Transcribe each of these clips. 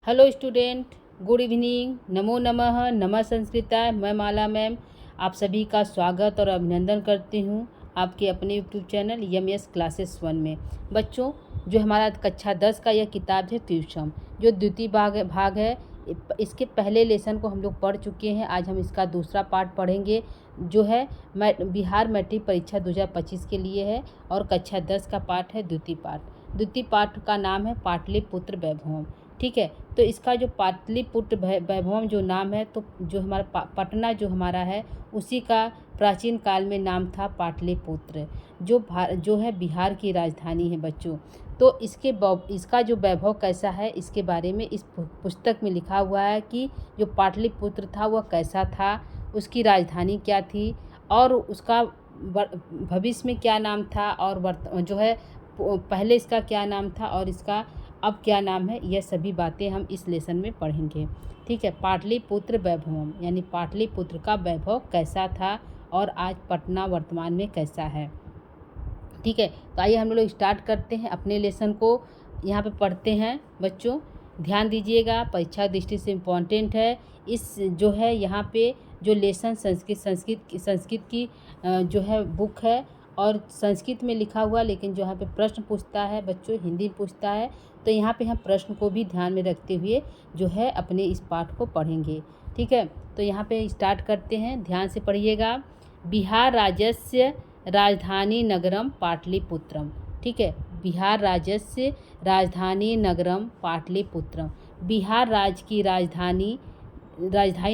Hello student, good evening, नमो नमः, नमः संस्कृताय। मैं माला मैम आप सभी का स्वागत और अभिनंदन करती हूँ आपके अपने यूट्यूब चैनल यमएस क्लासेस 1 में। बच्चों, जो हमारा कक्षा 10 का यह किताब है ट्यूशन, जो द्वितीय भाग है। इसके पहले लेसन को हम लोग पढ़ चुके हैं। आज हम इसका दूसरा पार्ट पढ़ेंगे, जो है बिहार मैट्रिक परीक्षा 2025 के लिए है और कक्षा 10 का पाठ है द्वितीय पाठ। द्वितीय पाठ का नाम है पाटलिपुत्र वैभवम। ठीक है, तो इसका जो पाटलिपुत्र वैभवम जो नाम है, तो जो हमारा पटना जो हमारा है उसी का प्राचीन काल में नाम था पाटलिपुत्र, जो है बिहार की राजधानी है बच्चों। तो इसका जो वैभव कैसा है इसके बारे में इस पुस्तक में लिखा हुआ है कि जो पाटलिपुत्र था वह कैसा था, उसकी राजधानी क्या थी और उसका भविष्य में क्या नाम था और जो है पहले इसका क्या नाम था और इसका अब क्या नाम है। यह सभी बातें हम इस लेसन में पढ़ेंगे। ठीक है, पाटलिपुत्र वैभवम यानी पाटलिपुत्र का वैभव कैसा था और आज पटना वर्तमान में कैसा है। ठीक है, तो आइए हम लोग स्टार्ट करते हैं अपने लेसन को। यहाँ पे पढ़ते हैं बच्चों, ध्यान दीजिएगा, परीक्षा दृष्टि से इम्पॉर्टेंट है। इस जो है यहाँ पे जो लेसन संस्कृत की जो है बुक है और संस्कृत में लिखा हुआ, लेकिन जो यहाँ पे प्रश्न पूछता है बच्चों हिंदी पूछता है, तो यहाँ पे हम प्रश्न को भी ध्यान में रखते हुए जो है अपने इस पाठ को पढ़ेंगे। ठीक है, तो यहाँ पे स्टार्ट करते हैं, ध्यान से पढ़िएगा। बिहार राज्यस्य राजधानी नगरम पाटलिपुत्रम। ठीक है, बिहार राज्यस्य राजधानी नगरम पाटलिपुत्रम। बिहार राज्य की राजधानी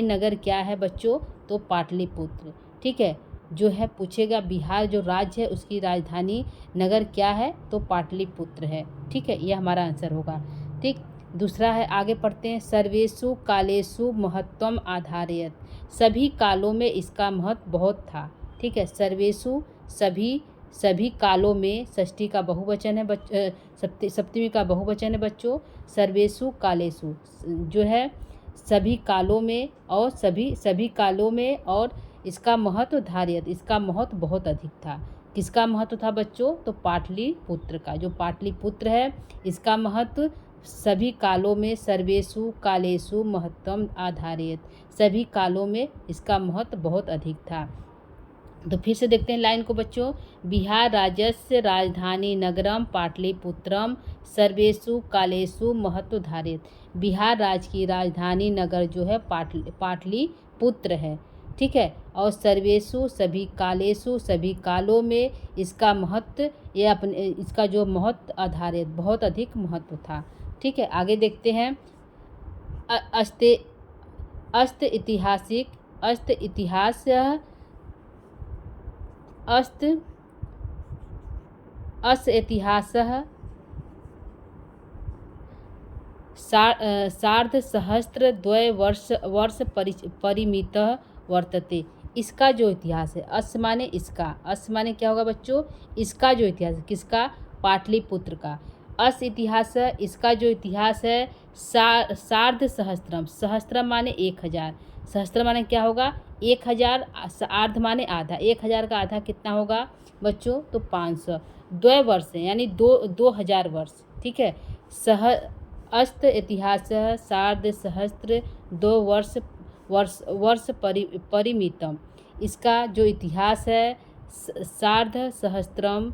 नगर क्या है बच्चों, तो पाटलिपुत्र। ठीक है, जो है पूछेगा बिहार जो राज्य है उसकी राजधानी नगर क्या है, तो पाटलिपुत्र है। ठीक है, यह हमारा आंसर होगा। ठीक, दूसरा है, आगे पढ़ते हैं। सर्वेषु कालेषु महत्वम आधारयत। सभी कालों में इसका महत्व बहुत था। ठीक है, सर्वेषु सभी कालों में, षष्ठी का बहुवचन है सप्तमी का बहुवचन है बच्चों। सर्वेषु कालेषु जो है सभी कालों में और सभी कालों में, और इसका महत्व धार्यत, इसका महत्व बहुत अधिक था। किसका महत्व था बच्चों, तो पाटलिपुत्र का। जो पाटलिपुत्र है इसका महत्व सभी कालों में, सर्वेषु कालेषु महत्वम आधारयत, सभी कालों में इसका महत्व बहुत अधिक था। तो फिर से देखते हैं लाइन को बच्चों। बिहार राज्यस्य राजधानी नगरम पाटलिपुत्रम सर्वेषु कालेषु महत्व धारित। बिहार राज्य की राजधानी नगर जो है पाटलिपुत्र है। ठीक है, और सर्वेषु सभी कालेषु सभी कालों में इसका महत्व, ये अपने इसका जो महत्व आधारित बहुत अधिक महत्व था। ठीक है, आगे देखते हैं। अस्त इतिहासः सार्धसहस्रद्वयवर्ष परिमितः वर्तते। इसका जो इतिहास है, अस माने इसका, अस माने क्या होगा बच्चों, इसका जो इतिहास है, किसका, पाटलिपुत्र का। अस इतिहास, इसका जो इतिहास है सार्धसहस्रम, सहस्त्रम माने 1000, सहस्त्र माने क्या होगा 1000, आर्ध माने आधा, 1000 का आधा कितना होगा बच्चों, तो 500। द्वयवर्ष यानी 2000 वर्ष। ठीक है, अस्त इतिहास सार्धसहस्र 2 वर्ष परिमितम। इसका जो इतिहास है सार्धसहस्त्रम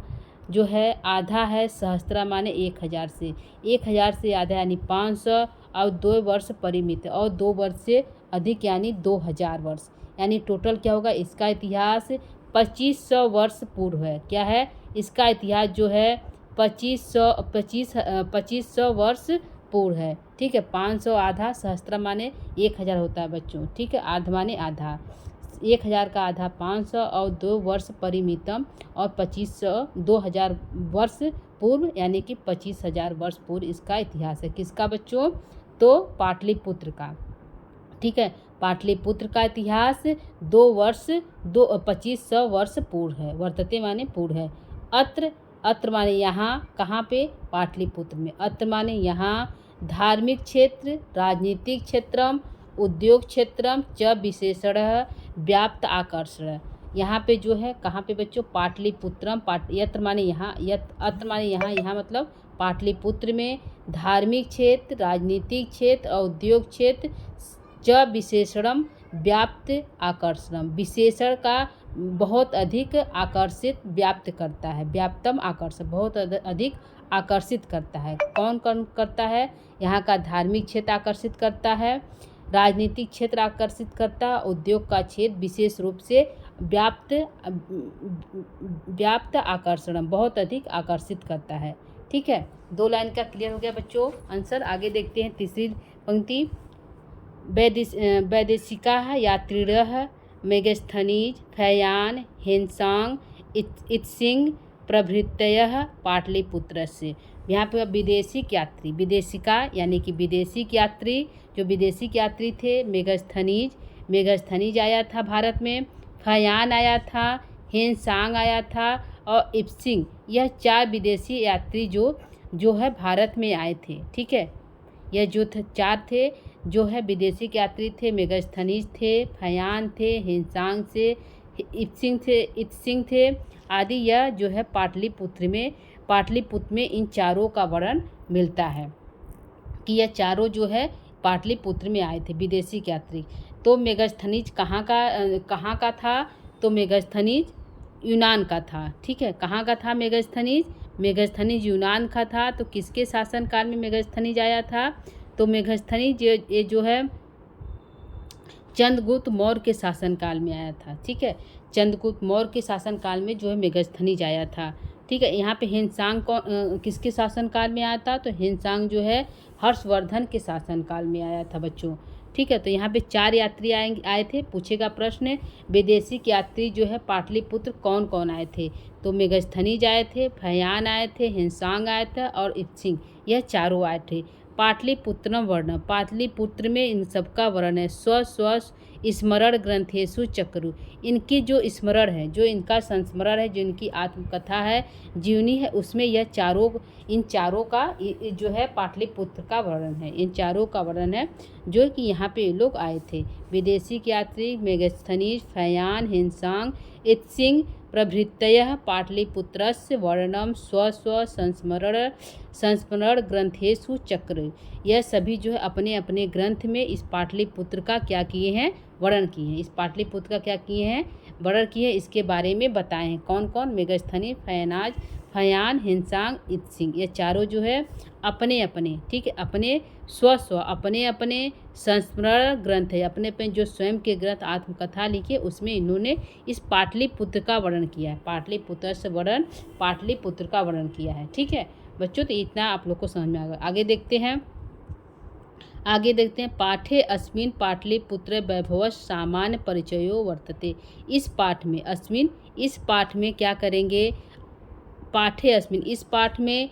जो है आधा है, सहस्त्र माने 1000 से, 1000 से आधा यानी 500, और 2 वर्ष परिमित और 2 वर्ष से अधिक यानी 2000 वर्ष, यानी टोटल क्या होगा, इसका इतिहास 2500 वर्ष पूर्व है। क्या है, इसका इतिहास जो है 2500 वर्ष पूर्व है। ठीक है, 500 आधा, सहस्त्र माने 1000 होता है बच्चों। ठीक है, आध माने आधा, 1000 का आधा 500 और 2 वर्ष परिमितम और 2000 वर्ष पूर्व यानी कि 25000 वर्ष पूर्व इसका इतिहास है। किसका बच्चों, तो पाटलिपुत्र का। ठीक है, पाटलिपुत्र का इतिहास 2500 वर्ष पूर्व है। वर्तते माने पूर्व है। अत्र माने यहाँ, कहाँ पे, पाटलिपुत्र में। अत्र माने यहाँ, धार्मिक क्षेत्र, राजनीतिक क्षेत्रम, उद्योग क्षेत्रम च विशेषणः व्याप्त आकर्षण। यहाँ पे जो है कहाँ पे बच्चों, पाटलिपुत्रम, यत्र माने यहाँ, अत्र माने यहाँ, यहाँ मतलब पाटलिपुत्र में धार्मिक क्षेत्र, राजनीतिक क्षेत्र, औद्योगिक क्षेत्र च विशेषणम व्याप्त आकर्षणम, विशेषण का बहुत अधिक आकर्षित व्याप्त करता है, व्याप्तम आकर्षण बहुत अधिक आकर्षित करता है। कौन कौन करता है? यहाँ का धार्मिक क्षेत्र आकर्षित करता है, राजनीतिक क्षेत्र आकर्षित करता है, उद्योग का क्षेत्र विशेष रूप से व्याप्त आकर्षण बहुत अधिक आकर्षित करता है। ठीक है, 2 लाइन का क्लियर हो गया बच्चों आंसर। आगे देखते हैं तीसरी पंक्ति। वैदेशिका यात्रिणः मेगास्थनीज फैयान हेनसांग इत्सिंग प्रभृतयः पाटलिपुत्रस्य। यहाँ पे विदेशिक यात्री, विदेशिका यानी कि विदेशिक यात्री, जो विदेशिक यात्री थे मेगास्थनीज आया था भारत में, फयान आया था, हेनसांग आया था और इप्सिंग, यह 4 विदेशी यात्री जो है भारत में आए थे। ठीक है, यह जो 4 थे जो है विदेशी यात्री थे, मेगास्थनीज थे, फयान थे, हेनसांग से इत्सिंग थे आदि। यह जो है पाटलिपुत्र में इन चारों का वर्णन मिलता है कि यह चारों जो है पाटलिपुत्र में आए थे विदेशी यात्री। तो मेगास्थनीज कहाँ का था? तो मेगास्थनीज यूनान का था। ठीक है, कहाँ का था मेगास्थनीज यूनान का था। तो किसके शासनकाल में मेगास्थनीज आया था? तो मेगास्थनीज ये जो है चंद्रगुप्त मौर्य के शासनकाल में आया था। ठीक है, चंद्रगुप्त मौर्य के शासनकाल में जो है मेगास्थनीज आया था। ठीक है, यहाँ पे हेनसांग किसके शासनकाल में आया था? तो हेनसांग जो है हर्षवर्धन के शासनकाल में आया था बच्चों। ठीक है, तो यहाँ पे 4 यात्री आए थे। पूछेगा प्रश्न, विदेशी यात्री जो है पाटलिपुत्र कौन कौन आए थे? तो मेगास्थनीज आए थे, फयान आए थे, हेनसांग आए थे और इत्सिंग, यह चारों आए थे। पाटलिपुत्रम वर्ण, पाटलिपुत्र में इन सबका वर्ण है स्व स्मरण ग्रंथेषु चक्रु, इनकी जो स्मरण है, जो इनका संस्मरण है, जो इनकी आत्मकथा है, जीवनी है, उसमें इन चारों का जो है पाटलिपुत्र का वर्णन है, इन चारों का वर्णन है जो कि यहाँ पे लोग आए थे। विदेशी यात्री मेगास्थनीज, फयान, हेनसांग, इत्सिंग प्रभृतयः पाटलिपुत्रस्य वर्णनम स्व संस्मरण ग्रंथेषु चक्र, यह सभी जो है अपने अपने ग्रंथ में इस पाटलिपुत्र का क्या किए हैं? वर्णन किए हैं। इस पाटलिपुत्र का क्या किए हैं? वर्णन किए हैं, इसके बारे में बताए हैं। कौन कौन? मेगास्थनीज, फयान, हेनसांग, इत्सिंग, ये चारों जो है अपने अपने, ठीक है, अपने अपने संस्मरण ग्रंथ है, अपने जो स्वयं के ग्रंथ आत्मकथा लिखे उसमें इन्होंने इस पाटलिपुत्र का वर्णन किया है, पाटलिपुत्र का वर्णन किया है। ठीक है बच्चों, तो इतना आप लोग को समझ में आ गया। आगे देखते हैं पाठे अस्मिन् पाटलिपुत्र वैभवस्य सामान्य परिचयो वर्तते। इस पाठ में क्या करेंगे? पाठे अस्मिन्, इस पाठ में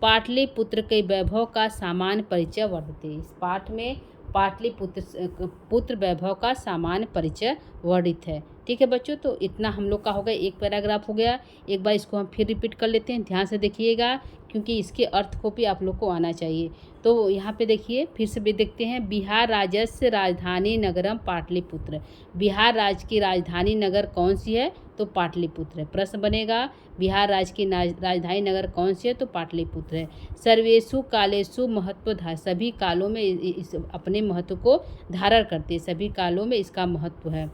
पाटलिपुत्र के वैभव का सामान्य परिचय वर्तते। इस पाठ में पाटलिपुत्र वैभव का सामान्य परिचय वर्णित है। ठीक है बच्चों, तो इतना हम लोग का हो गया, एक पैराग्राफ हो गया। एक बार इसको हम फिर रिपीट कर लेते हैं, ध्यान से देखिएगा क्योंकि इसके अर्थ को भी आप लोग को आना चाहिए। तो यहाँ पे देखिए, फिर से भी देखते हैं। बिहार राज्यस्य राजधानी नगरम पाटलिपुत्र, बिहार राज्य की राजधानी नगर कौन सी है? तो पाटलिपुत्र है। प्रश्न बनेगा बिहार राज्य की राजधानी नगर कौन सी है? तो पाटलिपुत्र है। सर्वेषु कालेषु महत्वधा, सभी कालों में इस अपने महत्व को धारण करते, सभी कालों में इसका महत्व है।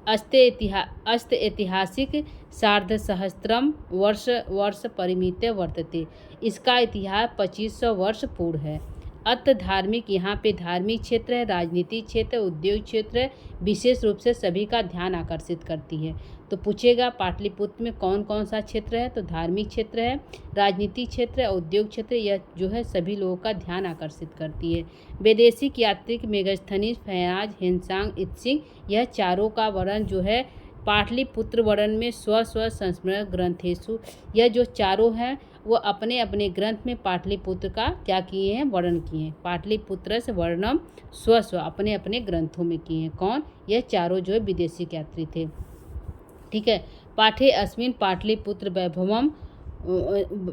अस्त ऐतिहासिक सार्धसहस्रम वर्ष परिमित वर्तते, इसका इतिहास 2500 वर्ष पूर्व है। अत धार्मिक, यहाँ पे धार्मिक क्षेत्र है, राजनीतिक क्षेत्र, उद्योग क्षेत्र है, विशेष रूप से सभी का ध्यान आकर्षित करती है। तो पूछेगा पाटलिपुत्र में कौन कौन सा क्षेत्र है? तो धार्मिक क्षेत्र है, राजनीतिक क्षेत्र है, उद्योग क्षेत्र, यह जो है सभी लोगों का ध्यान आकर्षित करती है। वैदेशिक यात्री मेगास्थनीज, फयान, हेनसांग, इत्सिंग, यह चारों का वर्णन जो है पाटलिपुत्र वर्णन में स्व संस्मरण ग्रंथेषु, यह जो चारों हैं वो अपने अपने ग्रंथ में पाटलिपुत्र का क्या किए हैं? वर्णन किए हैं। पाटलिपुत्र से वर्णनम स्व अपने अपने ग्रंथों में किए हैं। कौन? यह चारों जो है विदेशी यात्री थे। ठीक है, पाठे अस्मिन् पाटलिपुत्र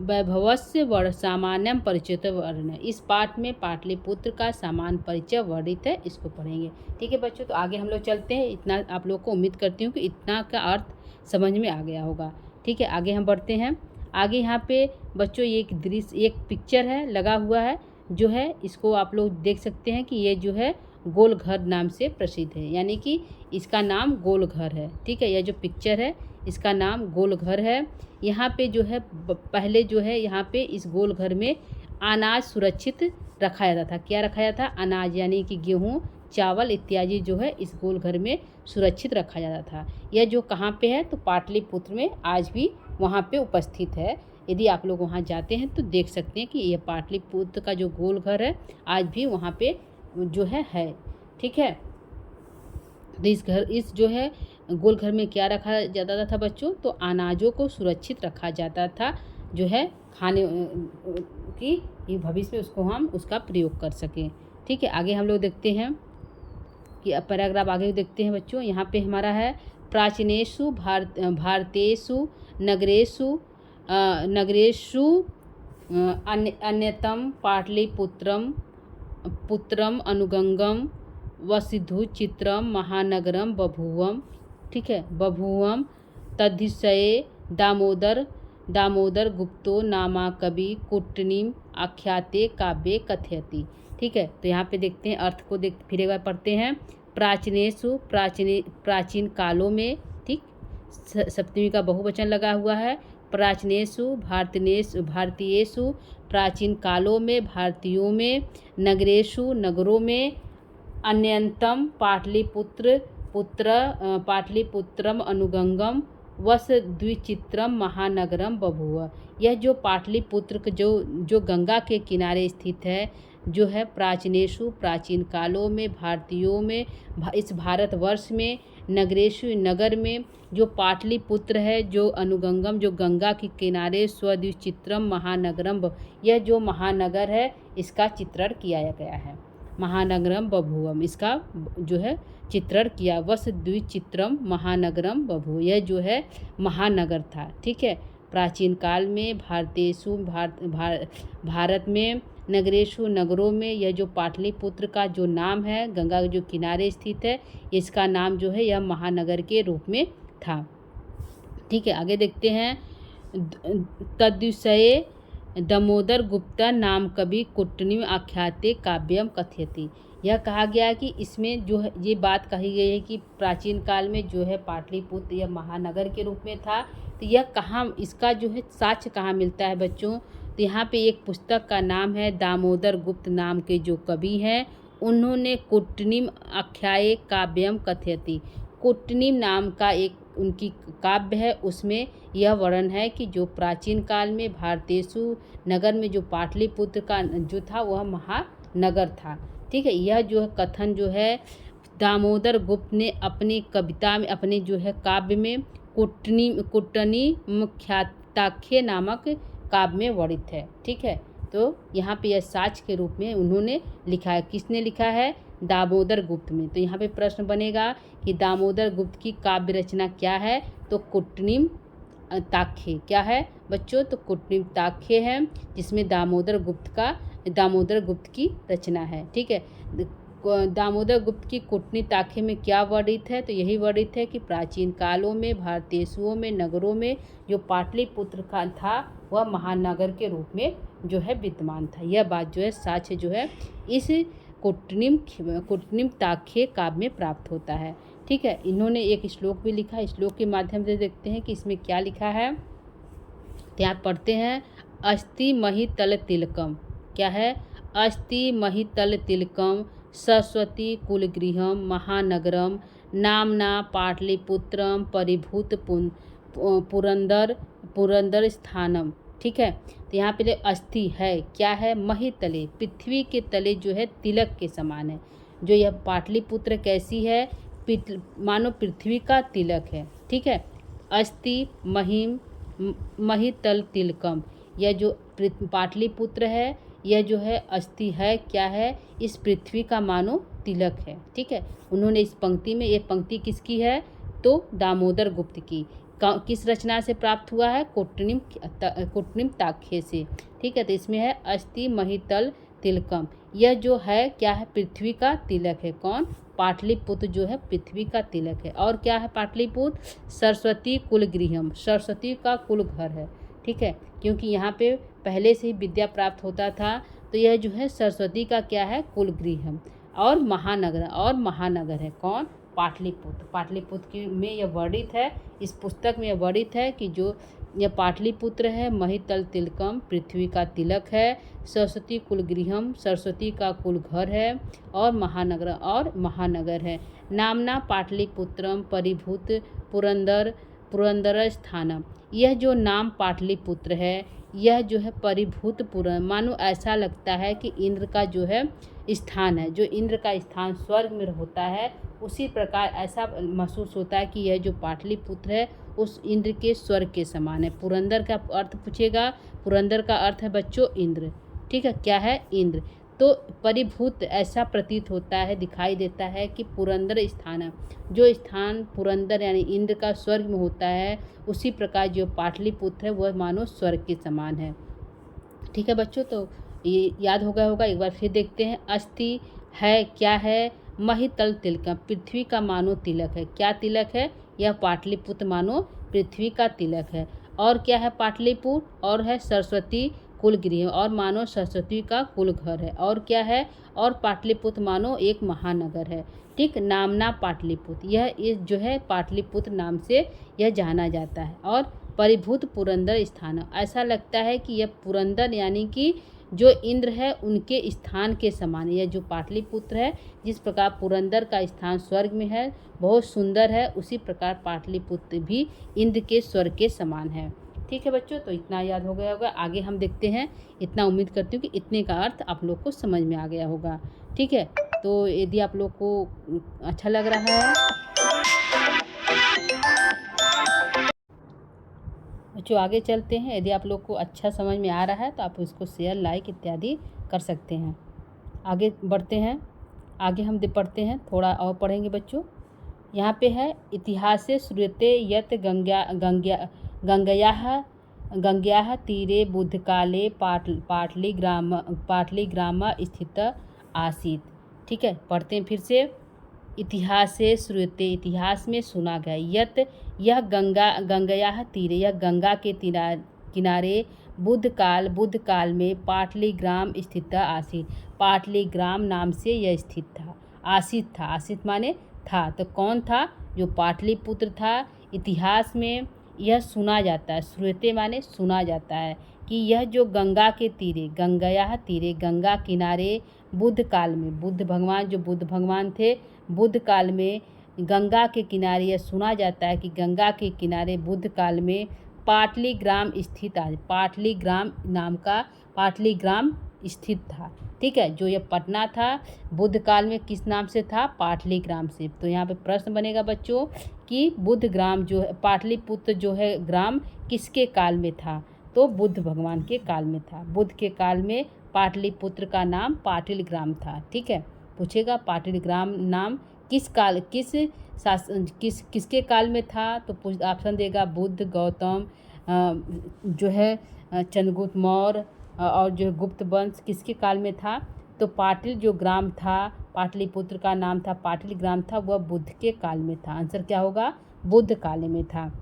वैभवस्य सामान्यम परिचित वर्ण, इस पाठ में पाटलिपुत्र का सामान्य परिचय वर्णित है, इसको पढ़ेंगे। ठीक है बच्चों, तो आगे हम लोग चलते हैं। इतना आप लोग को उम्मीद करती हूँ कि इतना का अर्थ समझ में आ गया होगा। ठीक है, आगे हम बढ़ते हैं। आगे यहाँ पे बच्चों ये एक दृश्य, एक पिक्चर है लगा हुआ है जो है, इसको आप लोग देख सकते हैं कि ये जो है गोल घर नाम से प्रसिद्ध है, यानी कि इसका नाम गोल घर है। ठीक है, यह जो पिक्चर है इसका नाम गोल घर है। यहाँ पे जो है पहले जो है यहाँ पे इस गोल घर में अनाज सुरक्षित रखा जाता था। क्या रखा जाता था? अनाज, यानी कि गेहूँ, चावल इत्यादि जो है इस गोल घर में सुरक्षित रखा जाता था। यह जो कहाँ पे है? तो पाटलिपुत्र में आज भी वहाँ पे उपस्थित है। यदि आप लोग वहाँ जाते हैं तो देख सकते हैं कि यह पाटलिपुत्र का जो गोल घर है आज भी वहाँ पे जो है। ठीक है, तो इस जो है गोल घर में क्या रखा जाता था बच्चों? तो अनाजों को सुरक्षित रखा जाता था, जो है खाने की भविष्य में उसको हम उसका प्रयोग कर सकें। ठीक है, आगे हम लोग देखते हैं कि पैराग्राफ आगे देखते हैं बच्चों। यहाँ पे हमारा है प्राचीनेषु भारतेषु नगरेषु अन्यतम पुत्रम अनुगंगम वसिधुचित्रम महानगरम बभूवम। ठीक है, बभूवम तद्विषये दामोदर गुप्तो नामा कवि कुट्टनीम आख्याते काव्ये कथयति। ठीक है, तो यहाँ पे देखते हैं अर्थ को, फिर एक बार पढ़ते हैं। प्राचीन कालों में, ठीक, सप्तमी का बहुवचन लगा हुआ है। भारतीयेषु प्राचीन कालों में, भारतीयों में, नगरों में, अन्यतम पाटलिपुत्रम अनुगंगम वस द्विचित्रम महानगरम बभूव। यह जो पाटलिपुत्र जो गंगा के किनारे स्थित है, जो है प्राचीनेषु प्राचीन कालों में, भारतीयों में, इस भारतवर्ष में, नगरेषु नगर में जो पाटलिपुत्र है, जो अनुगंगम जो गंगा के किनारे, स्वद्विचित्रम महानगरम, यह जो महानगर है इसका चित्रण किया गया है। महानगरम बभूवम, इसका जो है चित्रण किया। वस द्विचित्रम महानगरम बभूव, यह जो है महानगर था। ठीक है, प्राचीन काल में भारत में, नगरेषु नगरों में, यह जो पाटलिपुत्र का जो नाम है, गंगा के जो किनारे स्थित है, इसका नाम जो है यह महानगर के रूप में था। ठीक है, आगे देखते हैं। तद्विषये दामोदर गुप्ता नाम कवि कुट्टनीम आख्याते काव्यम कथयति। यह कहा गया है कि इसमें जो है ये बात कही गई है कि प्राचीन काल में जो है पाटलिपुत्र यह महानगर के रूप में था। तो यह कहाँ, इसका जो है साक्ष्य कहाँ मिलता है बच्चों? तो यहाँ पे एक पुस्तक का नाम है, दामोदर गुप्त नाम के जो कवि हैं उन्होंने कुट्टनीम आख्याये काव्यम कथयति, कुट्टनीम नाम का एक उनकी काव्य है, उसमें यह वर्णन है कि जो प्राचीन काल में भारतेषु नगर में जो पाटलिपुत्र का जो था वह महानगर था। ठीक है, यह जो है कथन जो है दामोदर गुप्त ने अपनी कविता में, अपने जो है काव्य में कुट्टनी मुख्याताख्य नामक काव्य में वर्णित है। ठीक है, तो यहाँ पे यह साक्ष्य के रूप में उन्होंने लिखा है। किसने लिखा है? दामोदर गुप्त में। तो यहाँ पे प्रश्न बनेगा कि दामोदर गुप्त की काव्य रचना क्या है? तो कुट्टनीम ताख्य। क्या है बच्चों? तो कुट्टनीम ताख्य है, जिसमें दामोदर गुप्त की रचना है। ठीक है, दामोदर गुप्त की कुट्टनी ताख्य में क्या वर्णित है? तो यही वर्णित है कि प्राचीन कालों में भारतेषुओं में, नगरों में जो पाटलिपुत्र का था वह महानगर के रूप में जो है विद्यमान था। यह बात जो है साक्ष्य जो है इस कुट्टनीम ताख्य काव्य में प्राप्त होता है। ठीक है, इन्होंने एक श्लोक भी लिखा है, श्लोक के माध्यम से देखते हैं कि इसमें क्या लिखा है। तो आप पढ़ते हैं, अस्ति महितल तिलकम। क्या है? अस्ति महितल तिलकम सरस्वती कुलगृहम महानगरम नामना पाटलिपुत्रम परिभूत पुरंदर स्थानम। ठीक है, तो यहाँ पे अस्थि है, क्या है? महितले, पृथ्वी के तले जो है तिलक के समान है। जो यह पाटलिपुत्र कैसी है? मानो पृथ्वी का तिलक है। ठीक है, अस्ति महितल तिलकम, यह जो पाटलिपुत्र है यह जो है अस्थि है, क्या है? इस पृथ्वी का मानो तिलक है। ठीक है, उन्होंने इस पंक्ति में, ये पंक्ति किसकी है? तो दामोदर गुप्त की। किस रचना से प्राप्त हुआ है? कुट्टनीम ताख्य से। ठीक है, तो इसमें है अस्ति महितल तिलकम, यह जो है क्या है? पृथ्वी का तिलक है। कौन? पाटलिपुत्र जो है पृथ्वी का तिलक है। और क्या है पाटलिपुत्र? सरस्वती कुलगृहम, सरस्वती का कुल घर है। ठीक है, क्योंकि यहाँ पे पहले से ही विद्या प्राप्त होता था। तो यह जो है सरस्वती का क्या है, कुलगृह और महानगर है। कौन, पाटलिपुत्र। पाटलिपुत्र की में यह वर्णित है, इस पुस्तक में यह वर्णित है कि जो यह पाटलिपुत्र है, महितल तिलकम, पृथ्वी का तिलक है, सरस्वती कुलगृहम, सरस्वती का कुलघर है, और महानगर है। नामना पाटलिपुत्रम परिभूत पुरंदर स्थानम। यह जो नाम पाटलिपुत्र है, यह जो है परिभूत मानो ऐसा लगता है कि इंद्र का जो है स्थान है, जो इंद्र का स्थान स्वर्ग में होता है, उसी प्रकार ऐसा महसूस होता है कि यह जो पाटलिपुत्र है उस इंद्र के स्वर्ग के समान है। पुरंदर का अर्थ पूछेगा, पुरंदर का अर्थ है बच्चों इंद्र, ठीक है, क्या है, इंद्र। तो परिभूत ऐसा प्रतीत होता है, दिखाई देता है कि पुरंदर स्थान है, जो स्थान पुरंदर यानी इंद्र का स्वर्ग में होता है, उसी प्रकार जो पाटलिपुत्र है वह मानो स्वर्ग के समान है। ठीक है बच्चों, तो ये याद हो गया होगा। एक बार फिर देखते हैं। अस्थि है, क्या है, महितल तिलकम, पृथ्वी का मानो तिलक है। क्या तिलक है, यह पाटलिपुत्र मानो पृथ्वी का तिलक है। और क्या है पाटलिपुत्र, और है सरस्वती कुलगृह, और मानो सरस्वती का कुलघर है। और क्या है, और पाटलिपुत्र मानो एक महानगर है। ठीक, नामना पाटलिपुत्र, यह इस जो है पाटलिपुत्र नाम से यह जाना जाता है। और परिभूत पुरंदर स्थान, ऐसा लगता है कि यह पुरंदर यानी कि जो इंद्र है उनके स्थान के समान। यह जो पाटलिपुत्र है, जिस प्रकार पुरंदर का स्थान स्वर्ग में है, बहुत सुंदर है, उसी प्रकार पाटलिपुत्र भी इंद्र के स्वर्ग के समान है। ठीक है बच्चों, तो इतना याद हो गया होगा। आगे हम देखते हैं। इतना उम्मीद करती हूँ कि इतने का अर्थ आप लोग को समझ में आ गया होगा। ठीक है, तो यदि आप लोग को अच्छा लग रहा है बच्चों, आगे चलते हैं। यदि आप लोग को अच्छा समझ में आ रहा है तो आप इसको शेयर, लाइक इत्यादि कर सकते हैं। आगे बढ़ते हैं। आगे हम पढ़ते हैं, थोड़ा और पढ़ेंगे बच्चों। यहाँ पे है, इतिहासे श्रूयते यत गंगयाः तीरे बुद्धकाले पाटलिग्राम स्थित आसीत्। ठीक है, पढ़ते हैं फिर से। इतिहास से श्रूयते, इतिहास में सुना गया, यत यह गंगयाः तीरे, यह गंगा के किनारे बुद्ध काल में पाटलिग्राम स्थित आसीत, पाटलिग्राम नाम से यह स्थित था। आसित माने था, तो कौन था, जो पाटलिपुत्र था। इतिहास में यह सुना जाता है, श्रूयते माने सुना जाता है कि यह जो गंगा के तीरे, गंगयाः तीरे, गंगा किनारे बुद्ध काल में, बुद्ध भगवान थे, बुद्ध काल में गंगा के किनारे यह सुना जाता है कि गंगा के किनारे बुद्ध काल में पाटलिग्राम स्थित है। पाटलिग्राम नाम का पाटलिग्राम स्थित था। ठीक है, जो यह पटना था बुद्ध काल में किस नाम से था, पाटलिग्राम से। तो यहाँ पे प्रश्न बनेगा बच्चों कि बुद्ध ग्राम जो है, पाटलिपुत्र जो है ग्राम किसके काल में था, तो बुद्ध भगवान के काल में था। बुद्ध के काल में पाटलिपुत्र का नाम पाटिलग्राम था। ठीक है, पूछेगा पाटिलग्राम नाम किसके काल में था, तो ऑप्शन देगा बुद्ध, गौतम, जो है चंद्रगुप्त मौर्य, और जो है गुप्त वंश किसके काल में था। तो पाटिल जो ग्राम था, पाटलिपुत्र का नाम था पाटिल ग्राम था, वह बुद्ध के काल में था। आंसर क्या होगा, बुद्ध काल में था।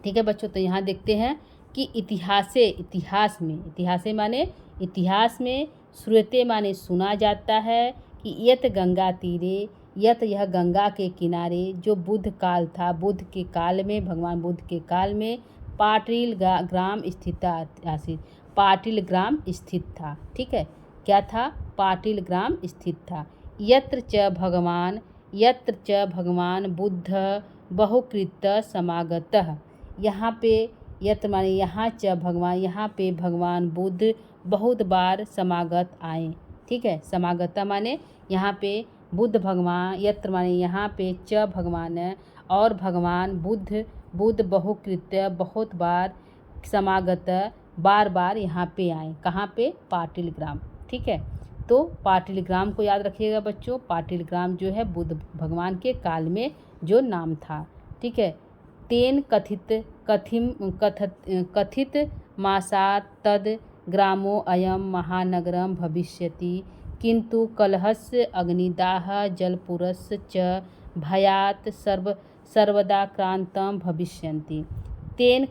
ठीक है बच्चों, तो यहाँ देखते हैं कि इतिहासे माने इतिहास में, श्रूयते माने सुना जाता है कि यत गंगा तीरे, यत यह गंगा के किनारे, जो बुद्ध काल था, बुद्ध के काल में, भगवान बुद्ध के काल में पाटिलग्राम स्थित आसीत, पाटिलग्राम स्थित था। ठीक है, क्या था, पाटिलग्राम स्थित था। यत्र च भगवान बुद्ध बहुकृत समागतः, यहाँ पे यत्र माने यहाँ च भगवान, यहाँ पे भगवान बुद्ध बहुत बार समागत आए। ठीक है, समागता माने यहाँ पे बुद्ध भगवान, यत्र माने यहाँ पे च भगवान है, और भगवान बुद्ध बहुकृत्य बहुत बार, समागत बार बार यहाँ पे आए। कहाँ पे, पाटिलग्राम। ठीक है, तो पाटिलग्राम को याद रखिएगा बच्चों। पाटिलग्राम जो है बुद्ध भगवान के काल में जो नाम था। ठीक है, तेन कथित मासात् तद ग्रामो अयम महानगरम भविष्यति, किंतु कलहस्य अग्निदाह जलपुरस्य च भयात् सर्वदा क्रांतम भविष्यन्ति। तेन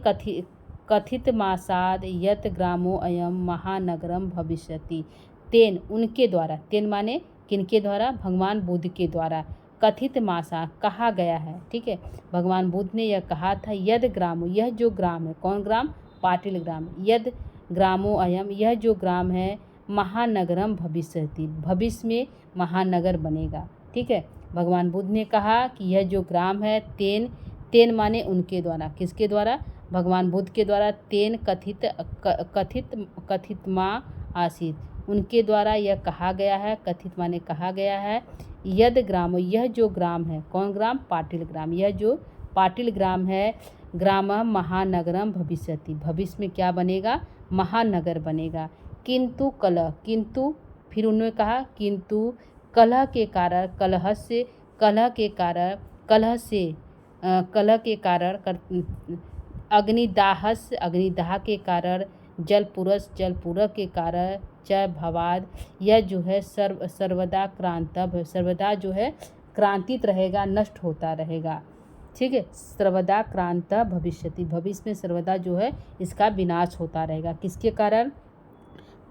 कथितमासाद यत् ग्रामो अयम महानगरम भविष्यति। तेन उनके द्वारा, तेन माने किनके द्वारा, भगवान बुद्ध के द्वारा, कथित मासा कहा गया है। ठीक है, भगवान बुद्ध ने यह कहा था, यद ग्रामो, यह जो ग्राम है, कौन ग्राम, पाटिल ग्राम, यद ग्रामो अयम, यह जो ग्राम है, महानगरम भविष्यति, भविष्य में महानगर बनेगा। ठीक है, भगवान बुद्ध ने कहा कि यह जो ग्राम है, तेन, तेन माने उनके द्वारा, किसके द्वारा, भगवान बुद्ध के द्वारा, तेन कथित माँ आसीत, उनके द्वारा यह कहा गया है, कथित माने कहा गया है, यद ग्राम, यह जो ग्राम है, कौन ग्राम, पाटिल ग्राम, यह जो पाटिल ग्राम है, ग्राम महानगरम भविष्यति, भविष्य में क्या बनेगा, महानगर बनेगा। किंतु कलह, किंतु फिर उन्होंने कहा, किंतु कलह के कारण, कलह से, कलह के कारण, कलह से, कलह के कारण, अग्निदाहस, अग्निदाह के कारण, जलपुरस, जलपुर के कारण, च भवाद, यह जो है सर्वदा क्रांत, सर्वदा जो है क्रांतित रहेगा, नष्ट होता रहेगा। ठीक है, सर्वदा क्रांत भविष्यति, भविष्य में सर्वदा जो है इसका विनाश होता रहेगा। किसके कारण,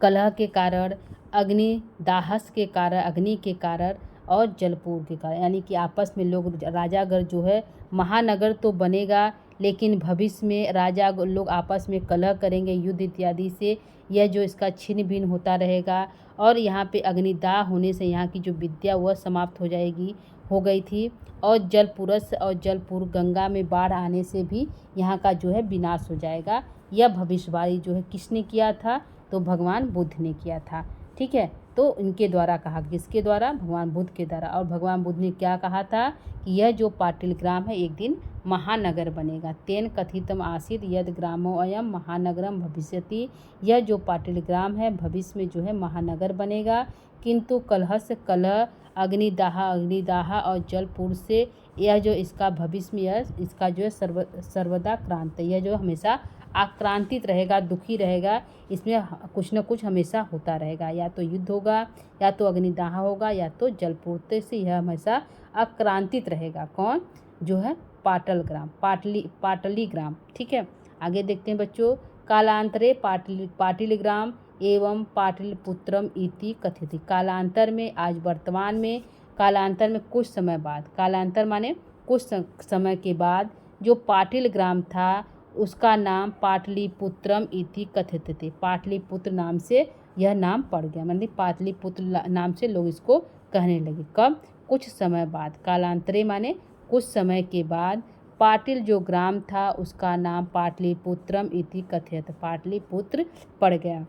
कलह के कारण, अग्निदाहस के कारण, अग्नि के कारण, और जलपुर के कारण, यानी कि आपस में लोग, राजागर जो है, महानगर तो बनेगा लेकिन भविष्य में राजा लोग आपस में कलह करेंगे, युद्ध इत्यादि से यह जो इसका छिन्न भिन्न होता रहेगा। और यहाँ पे अग्निदाह होने से यहाँ की जो विद्या वह समाप्त हो जाएगी, हो गई थी। और जलपुरस और जलपुर, गंगा में बाढ़ आने से भी यहाँ का जो है विनाश हो जाएगा। यह भविष्यवाणी जो है किसने किया था, तो भगवान बुद्ध ने किया था। ठीक है, तो इनके द्वारा कहा, किसके द्वारा, भगवान बुद्ध के द्वारा। और भगवान बुद्ध ने क्या कहा था कि यह जो पाटिल ग्राम है एक दिन महानगर बनेगा। तेन कथितम आसीत यद ग्रामो अयम महानगरम भविष्यति, यह जो पाटिल ग्राम है भविष्य में जो है महानगर बनेगा। किंतु कलह से, कलह, अग्निदाह, अग्निदाह और जलपुर से, यह जो इसका भविष्य में यह इसका जो है सर्वदा क्रांत, यह जो हमेशा आक्रांतित रहेगा, दुखी रहेगा, इसमें कुछ न कुछ हमेशा होता रहेगा, या तो युद्ध होगा, या तो अग्निदाह होगा, या तो जलपूर्ति से यह हमेशा आक्रांतित रहेगा। कौन, जो है पाटल ग्राम, पाटली ग्राम। ठीक है, आगे देखते हैं बच्चों। कालांतरे पाटिल ग्राम एवं पाटलिपुत्रम इति कथित, कालांतर में, आज वर्तमान में, कालांतर में कुछ समय बाद, कालांतर माने कुछ समय के बाद जो पाटिल ग्राम था उसका नाम पाटलिपुत्रम इति कथित थे, पाटलिपुत्र नाम से यह नाम पड़ गया, मतलब पाटलिपुत्र नाम से लोग इसको कहने लगे। कब, कुछ समय बाद, कालांतरे माने कुछ समय के बाद, पाटिल जो ग्राम था उसका नाम पाटलिपुत्रम इति कथित, पाटलिपुत्र पड़ गया।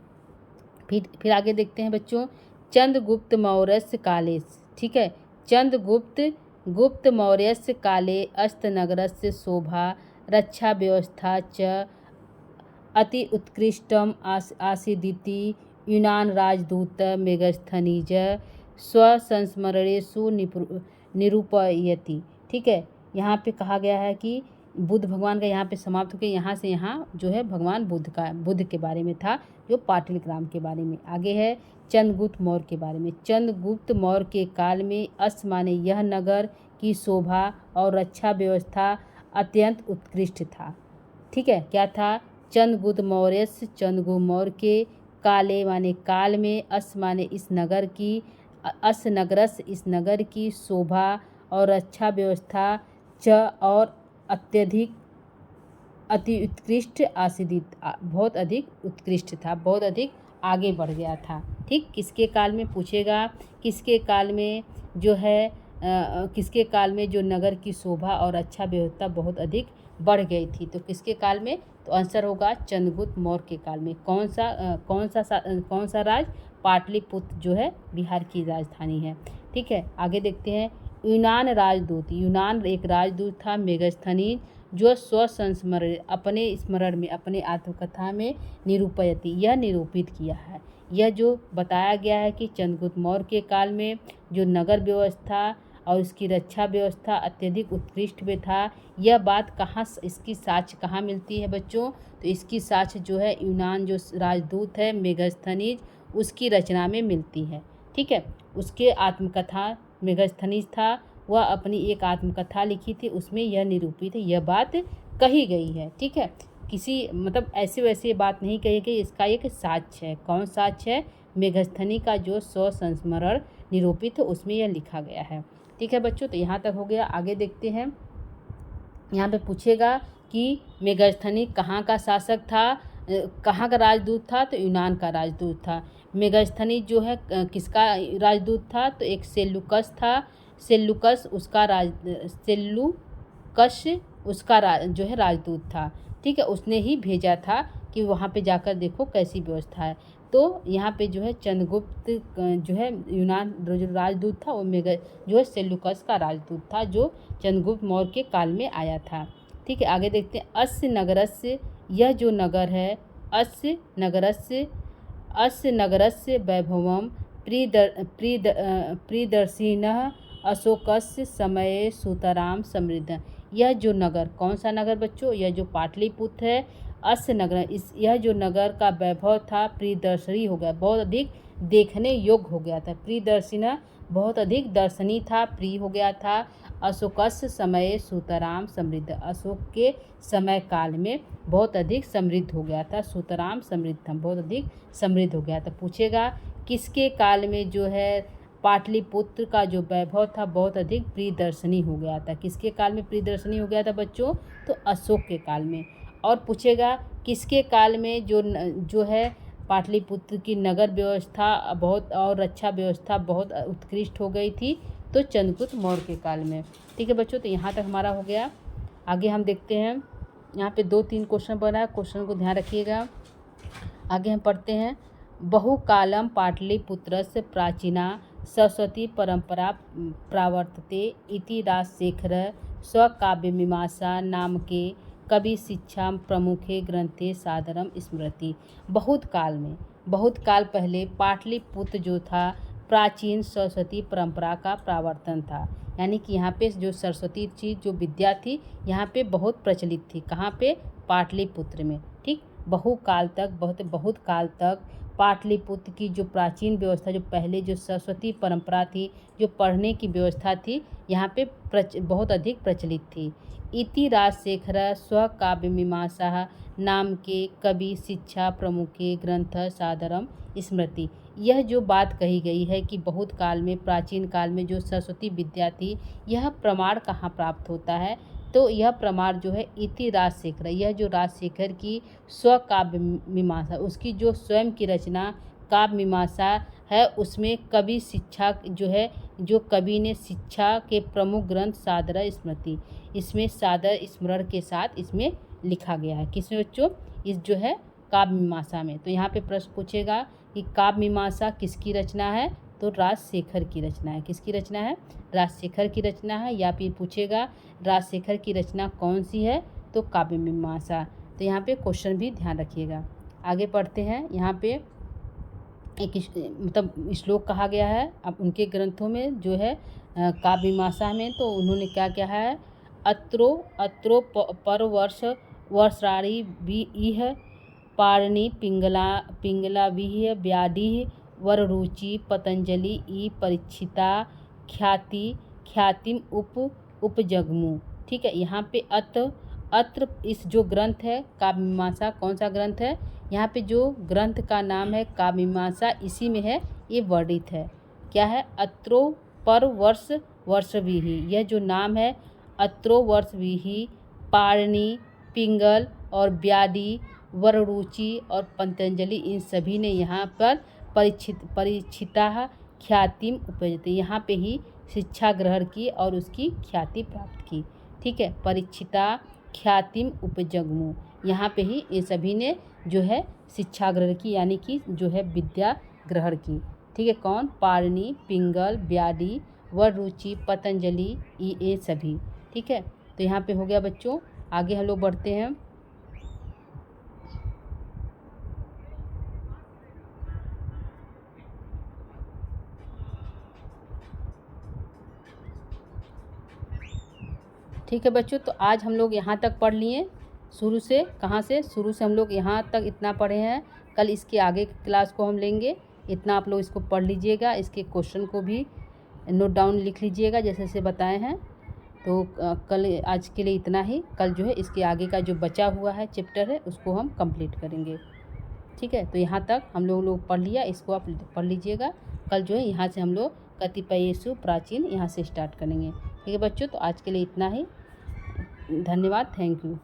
फिर आगे देखते हैं बच्चों। चंद्रगुप्त मौर्यस्य काले, ठीक है, गुप्त मौर्यस्य काले अस्तनगरस्य शोभा रक्षा व्यवस्था च अति उत्कृष्टम आसीदिति यूनान राजदूत मेगस्थनीज स्वसंस्मरणेषु निरूपयति। ठीक है, यहाँ पे कहा गया है कि बुद्ध भगवान का यहाँ पे समाप्त होकर यहाँ से यहाँ जो है भगवान बुद्ध के बारे में था, जो पाटिल ग्राम के बारे में। आगे है चंद्रगुप्त मौर्य के बारे में। चंद्रगुप्त मौर्य के काल में अस माने यह नगर की शोभा और रक्षा व्यवस्था अत्यंत उत्कृष्ट था। ठीक है, क्या था, चंद्रगुप्त मौर्य, चंद्रगुप्त मौर्य के काले माने काल में, अस माने इस नगर की, अस नगरस इस नगर की शोभा और रक्षा व्यवस्था च और अति उत्कृष्ट आसिदित, बहुत अधिक उत्कृष्ट था, बहुत अधिक आगे बढ़ गया था। ठीक, किसके काल में पूछेगा, किसके काल में जो है किसके काल में जो नगर की शोभा और अच्छा व्यवस्था बहुत अधिक बढ़ गई थी, तो किसके काल में, तो आंसर होगा चंद्रगुप्त मौर्य के काल में। कौन सा राज, पाटलिपुत्र जो है बिहार की राजधानी है। ठीक है, आगे देखते हैं। यूनान राजदूत, यूनान एक राजदूत था मेगस्थनीज, जो स्वसंस्मरण अपने स्मरण में, अपने आत्मकथा में निरूपयति, यह निरूपित किया है, यह जो बताया गया है कि चंद्रगुप्त मौर्य के काल में जो नगर व्यवस्था और इसकी रक्षा व्यवस्था अत्यधिक उत्कृष्ट में था। यह बात कहाँ, इसकी साक्ष्य कहाँ मिलती है बच्चों, तो इसकी साक्ष्य जो है यूनान जो राजदूत है मेगस्थनीज, उसकी रचना में मिलती है। ठीक है, उसके आत्मकथा, मेगस्थनीज था, वह अपनी एक आत्मकथा लिखी थी, उसमें यह निरूपित है, यह बात कही गई है। ठीक है, किसी मतलब ऐसे वैसे बात नहीं कही कि इसका एक साक्ष्य है। कौन साक्ष्य है? मेघस्थनी का जो स्वसंस्मरण निरूपित है उसमें यह लिखा गया है। ठीक है बच्चों, तो यहाँ तक हो गया। आगे देखते हैं। यहाँ पे पूछेगा कि मेघस्थनी कहाँ का शासक था, कहाँ का राजदूत था? तो यूनान का राजदूत था। मेघस्थनी जो है किसका राजदूत था? तो एक सेल्यूकस था। सेल्यूकस उसका जो है राजदूत था। ठीक है, उसने ही भेजा था कि वहाँ पे जाकर देखो कैसी व्यवस्था है। तो यहाँ पे जो है चंद्रगुप्त जो है यूनान जो राजदूत था वो जो है सेल्यूकस का राजदूत था, जो चंद्रगुप्त मौर्य के काल में आया था। ठीक है, आगे देखते हैं। अस्य नगरस्य, यह जो नगर है, अस्य नगरस्य वैभवम प्रियदर्शिनः अशोकस्य समये सुतराम समृद्ध। यह जो नगर, कौन सा नगर बच्चों? यह जो पाटलिपुत्र है, अस्य नगर, यह जो नगर का वैभव था प्रियदर्शनी हो गया, बहुत अधिक देखने योग्य हो गया था। प्रियदर्शिना बहुत अधिक दर्शनीय था, प्रिय हो गया था। अशोकस्य समय सुतराम समृद्ध, अशोक के समय काल में बहुत अधिक समृद्ध हो गया था। सुतराम समृद्ध था, बहुत अधिक समृद्ध हो गया था। पूछेगा किसके काल में जो है पाटलिपुत्र का जो वैभव था बहुत अधिक प्रियदर्शनी हो गया था? किसके काल में प्रियदर्शनी हो गया था बच्चों? तो अशोक के काल में। और पूछेगा किसके काल में जो है पाटलिपुत्र की नगर व्यवस्था बहुत और रक्षा व्यवस्था बहुत उत्कृष्ट हो गई थी? तो चंद्रगुप्त मौर्य के काल में। ठीक है बच्चों, तो यहाँ तक हमारा हो गया। आगे हम देखते हैं। यहाँ पे 2-3 क्वेश्चन बना है, क्वेश्चन को ध्यान रखिएगा। आगे हम पढ़ते हैं। बहुकालम पाटलिपुत्रस्य प्राचीना सरस्वती परंपरा प्रावर्तते इति राजशेखर स्वकाव्यमीमांसा नामके कवि शिक्षा प्रमुखे ग्रंथे सादरम स्मृति। बहुत काल पहले पाटलिपुत्र जो था प्राचीन सरस्वती परंपरा का प्रवर्तन था। यानी कि यहाँ पे जो सरस्वती जी जो विद्या थी यहाँ पे बहुत प्रचलित थी। कहाँ पे? पाटलिपुत्र में। ठीक, बहुत काल तक पाटलिपुत्र की जो प्राचीन व्यवस्था, जो पहले जो सरस्वती परंपरा थी, जो पढ़ने की व्यवस्था थी, यहाँ पे बहुत अधिक प्रचलित थी। इति राजशेखर स्वकाव्यमीमांसा नाम के कवि शिक्षा प्रमुखे ग्रंथ सादरम स्मृति। यह जो बात कही गई है कि बहुत काल में, प्राचीन काल में जो सरस्वती विद्या थी, यह प्रमाण कहाँ प्राप्त होता है? तो यह प्रमाण जो है इति राजशेखर, यह जो राजशेखर की स्वकाव्य मीमांसा, उसकी जो स्वयं की रचना काव्य मीमांसा है, उसमें कवि शिक्षा जो है, जो कवि ने शिक्षा के प्रमुख ग्रंथ सादर स्मृति, इसमें सादर स्मरण के साथ इसमें लिखा गया है। किसमें बच्चों? इस जो है काव्य मीमांसा में। तो यहाँ पे प्रश्न पूछेगा कि काव्य मीमांसा किसकी रचना है? तो राजशेखर की रचना है। किसकी रचना है? राजशेखर की रचना है। या फिर पूछेगा राजशेखर की रचना कौन सी है? तो काव्य मीमांसा। तो यहाँ पे क्वेश्चन भी ध्यान रखिएगा। आगे पढ़ते हैं। यहाँ पे एक मतलब श्लोक कहा गया है अब उनके ग्रंथों में जो है काव्य मीमांसा में। तो उन्होंने क्या क्या है? अत्रो पर वर्षाणी इह पारणी पिंगला विह व्याधि वररुचि पतंजलि ई परीक्षिता ख्यातिम उपजगमु। ठीक है, यहाँ पे अत्र इस जो ग्रंथ है काव्य मीमांसा, कौन सा ग्रंथ है? यहाँ पे जो ग्रंथ का नाम है काव्य मीमांसा, इसी में है ये वर्णित है। क्या है? अत्रो पर वर्षविहि, यह जो नाम है अत्रो वर्षविहि, पारणी, पिंगल और व्याधि, वररुचि और पतंजलि, इन सभी ने यहाँ पर परीक्षिता ख्यातिम उपजते, यहाँ पे ही शिक्षा ग्रहण की और उसकी ख्याति प्राप्त की। ठीक है, परीक्षिता ख्यातिम उपजगमु, यहाँ पे ही ये सभी ने जो है शिक्षा ग्रहण की, यानी कि जो है विद्या ग्रहण की। ठीक है, कौन? पारणी, पिंगल, व्याधि, वररुचि, पतंजलि, ये सभी। ठीक है, तो यहाँ पे हो गया बच्चों। आगे हम लोग बढ़ते हैं। ठीक है बच्चों, तो आज हम लोग यहाँ तक पढ़ लिए। शुरू से कहाँ से? शुरू से हम लोग यहाँ तक इतना पढ़े हैं। कल इसके आगे की क्लास को हम लेंगे। इतना आप लोग इसको पढ़ लीजिएगा। इसके क्वेश्चन को भी नोट डाउन लिख लीजिएगा जैसे जैसे बताए हैं। तो कल आज के लिए इतना ही। कल जो है इसके आगे का जो बचा हुआ है चैप्टर है उसको हम कंप्लीट करेंगे। ठीक है, तो यहाँ तक हम लोग पढ़ लिया, इसको आप पढ़ लीजिएगा। कल जो है यहाँ से हम लोग कतिपयेषु प्राचीन यहाँ से स्टार्ट करेंगे। ठीक है बच्चों, तो आज के लिए इतना ही। धन्यवाद, थैंक यू।